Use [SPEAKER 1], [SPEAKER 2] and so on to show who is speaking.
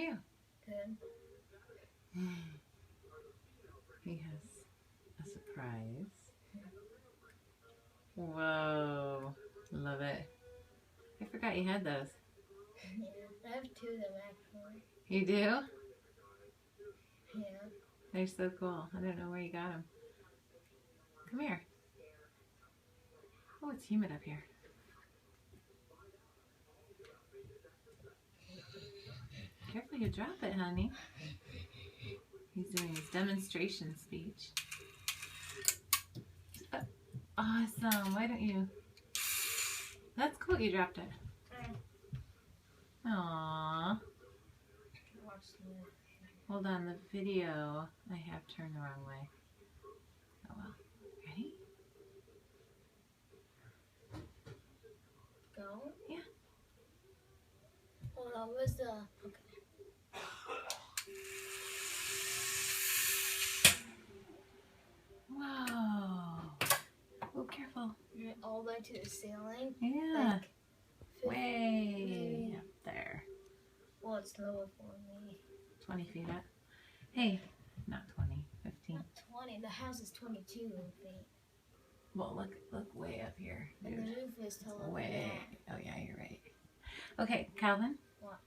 [SPEAKER 1] you?
[SPEAKER 2] Good.
[SPEAKER 1] He has a surprise. Whoa. Love it. I forgot you had those.
[SPEAKER 2] Yeah, I have two of them actually.
[SPEAKER 1] You do?
[SPEAKER 2] Yeah.
[SPEAKER 1] They're so cool. I don't know where you got them. Come here. Oh, it's humid up here. Careful you drop it, honey. He's doing his demonstration speech. Awesome. Why don't you? That's cool you dropped it. Aww. Hold on, the video I have turned the wrong way. Oh well. Ready?
[SPEAKER 2] Go?
[SPEAKER 1] Yeah.
[SPEAKER 2] Hold on, where's the... Okay.
[SPEAKER 1] Whoa. Oh, careful.
[SPEAKER 2] All the way to the ceiling?
[SPEAKER 1] Yeah.
[SPEAKER 2] Like
[SPEAKER 1] way up there.
[SPEAKER 2] Well, it's lower for me.
[SPEAKER 1] 20 feet up. Hey, not 20, 15.
[SPEAKER 2] Not 20. The house is 22 feet.
[SPEAKER 1] Well, look way up here, dude.
[SPEAKER 2] And the roof is taller.
[SPEAKER 1] Way. Oh yeah, you're right. Okay, Calvin.
[SPEAKER 2] What?